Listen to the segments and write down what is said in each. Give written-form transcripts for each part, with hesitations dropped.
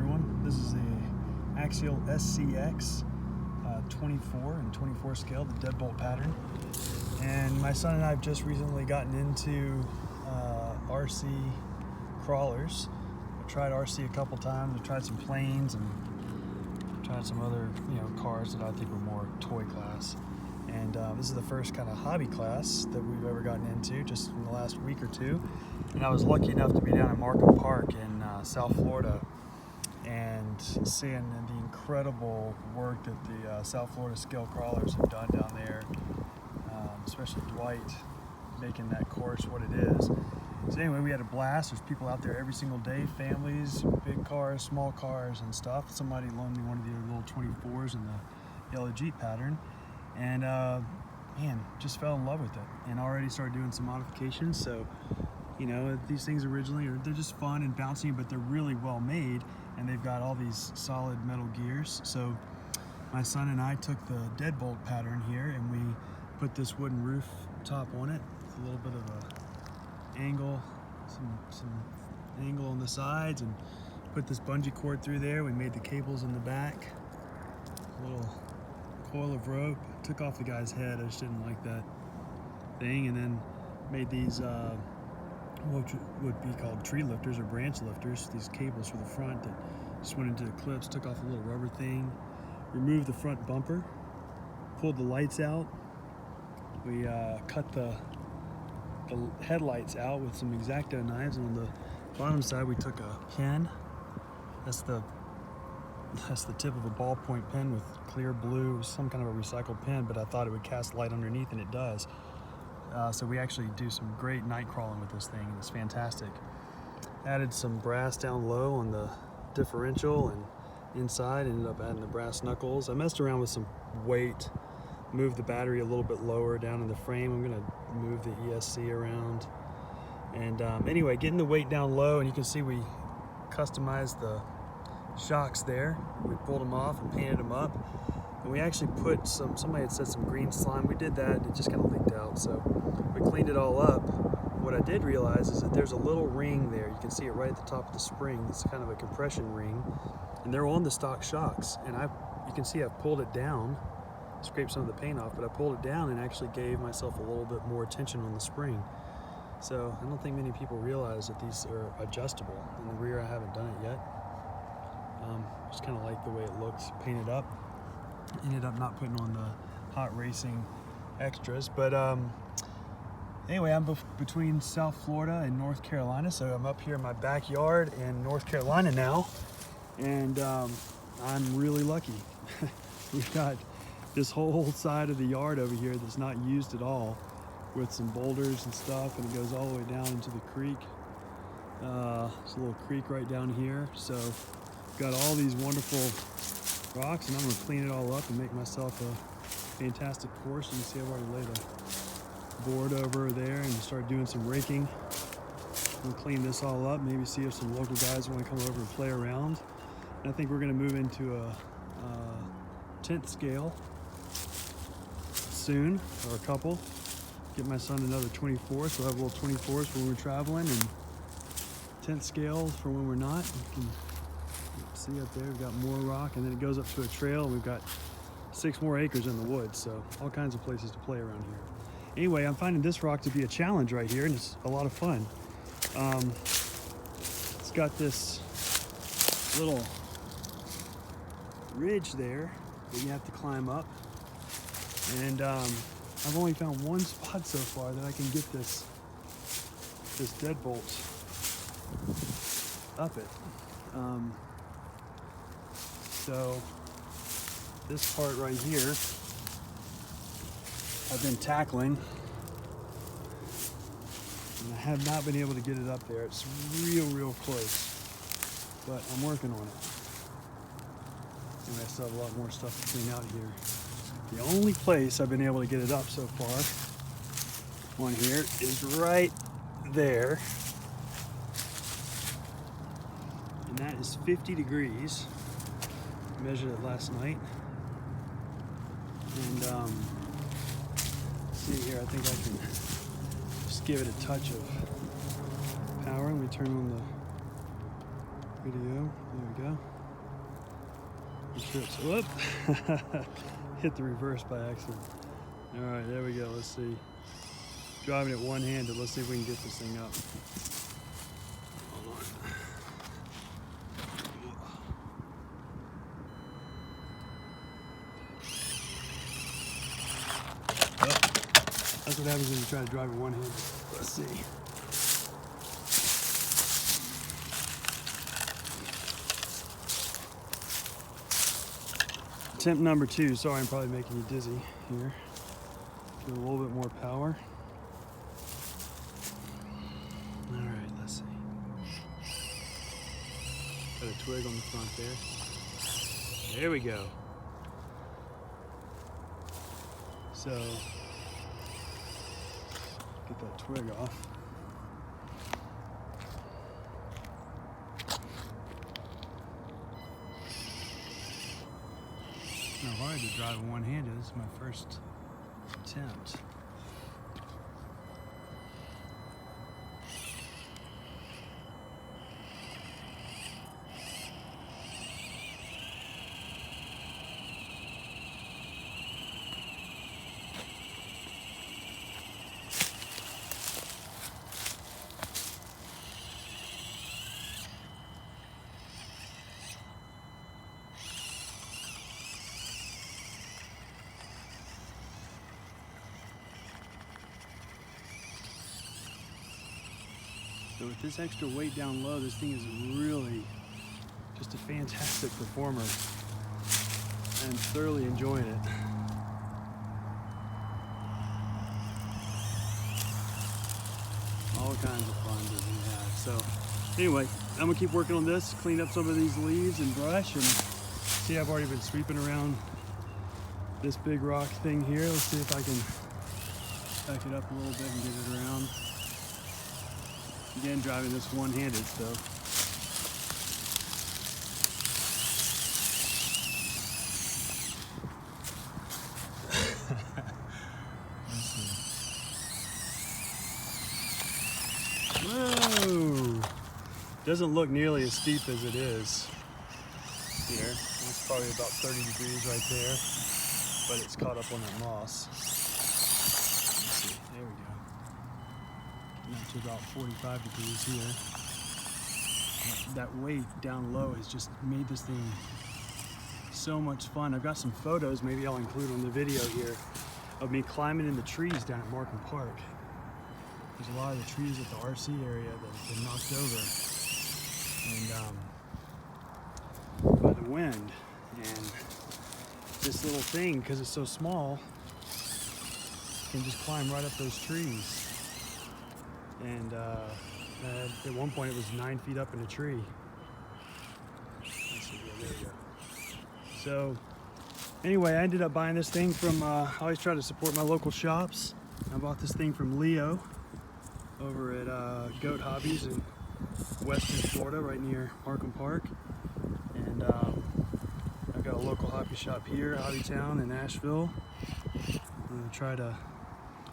everyone. This is the Axial SCX24 and 24 scale, the deadbolt pattern. And my son and I have just recently gotten into RC crawlers. I tried RC a couple times. I tried some planes and tried some other cars that I think were more toy class. And this is the first kind of hobby class that we've ever gotten into, just in the last week or two. And I was lucky enough to be down at Markham Park in South Florida and seeing the incredible work that the South Florida scale crawlers have done down there, especially Dwight making that course what it is. So anyway, we had a blast. There's people out there every single day, families, big cars, small cars and stuff. Somebody loaned me one of the little 24s in the yellow Jeep pattern. And man, just fell in love with it and already started doing some modifications. So, these things originally they're just fun and bouncy, but they're really well made, and they've got all these solid metal gears. So my son and I took the deadbolt pattern here and we put this wooden roof top on it with a little bit of a angle, some angle on the sides, and put this bungee cord through there. We made the cables in the back, a little coil of rope. Took off the guy's head, I just didn't like that thing, and then made these what would be called tree lifters or branch lifters, these cables for the front that just went into the clips. Took off a little rubber thing, removed the front bumper, pulled the lights out. We cut the headlights out with some X-Acto knives, and on the bottom side we took a pen. That's the tip of a ballpoint pen with clear blue, some kind of a recycled pen, but I thought it would cast light underneath, and it does. So we actually do some great night crawling with this thing, and it's fantastic. Added some brass down low on the differential, and inside ended up adding the brass knuckles. I messed around with some weight, moved the battery a little bit lower down in the frame. I'm gonna move the ESC around. And anyway, getting the weight down low, and you can see we customized the shocks there. We pulled them off and painted them up, and we actually put somebody had said some green slime. We did that, and it just kind of leaked out, so we cleaned it all up. What I did realize is that there's a little ring there. You can see it right at the top of the spring. It's kind of a compression ring, and they're on the stock shocks, and you can see I've pulled it down, scraped some of the paint off, but I pulled it down and actually gave myself a little bit more tension on the spring. So I don't think many people realize that these are adjustable. In the rear, I haven't done it yet. Just kind of like the way it looked painted up. Ended up not putting on the hot racing extras, but anyway, I'm between South Florida and North Carolina, so I'm up here in my backyard in North Carolina now, and I'm really lucky. We've got this whole side of the yard over here that's not used at all, with some boulders and stuff, and it goes all the way down into the creek. There's a little creek right down here, so got all these wonderful rocks, and I'm going to clean it all up and make myself a fantastic course. You can see I've already laid a board over there and start doing some raking. We'll clean this all up, maybe see if some local guys want to come over and play around. And I think we're going to move into a 10th scale soon, or a couple. Get my son another 24, so we'll have little 24s for when we're traveling, and 10th scales for when we're not. You can see up there, we've got more rock, and then it goes up to a trail, and we've got 6 more acres in the woods, so all kinds of places to play around here. Anyway, I'm finding this rock to be a challenge right here, and it's a lot of fun. It's got this little ridge there that you have to climb up, and I've only found one spot so far that I can get this deadbolt up it. So this part right here I've been tackling, and I have not been able to get it up there. It's real close, but I'm working on it. And I still have a lot more stuff to clean out here. The only place I've been able to get it up so far on here is right there, and that is 50 degrees. I measured it last night, and see here, I think I can just give it a touch of power. Let me turn on video. There we go. Make sure it's, whoop! Hit the reverse by accident. All right, there we go. Let's see. Driving it one-handed. Let's see if we can get this thing up. Hold on. That's what happens when you try to drive it one-handed. Let's see. Attempt number 2. Sorry, I'm probably making you dizzy here. Give it a little bit more power. All right, let's see. Got a twig on the front there. There we go. So, get that twig off. It's not hard to drive one-handed. This is my first attempt. So with this extra weight down low, this thing is really just a fantastic performer. I'm thoroughly enjoying it. All kinds of fun that we have. So anyway, I'm gonna keep working on this, clean up some of these leaves and brush, and see, I've already been sweeping around this big rock thing here. Let's see if I can back it up a little bit and get it around. Again, driving this one-handed, so. Whoa! Doesn't look nearly as steep as it is here. It's probably about 30 degrees right there, but it's caught up on that moss. Let's see, there we go. Up to about 45 degrees here. That weight down low has just made this thing so much fun. I've got some photos, maybe I'll include on the video here, of me climbing in the trees down at Markham Park. There's a lot of the trees at the RC area that have been knocked over and by the wind. And this little thing, because it's so small, can just climb right up those trees. And at one point it was 9 feet up in a tree. Let's see, yeah, there we go. So anyway, I ended up buying this thing from, I always try to support my local shops. I bought this thing from Leo over at Goat Hobbies in Western Florida, right near Markham Park. And I've got a local hobby shop here, Hobbytown in Asheville. I'm gonna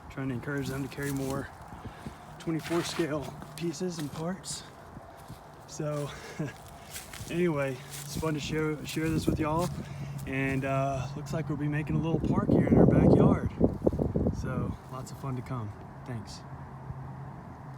trying to encourage them to carry more 24 scale pieces and parts. So anyway, it's fun to share this with y'all, and looks like we'll be making a little park here in our backyard. So lots of fun to come. Thanks.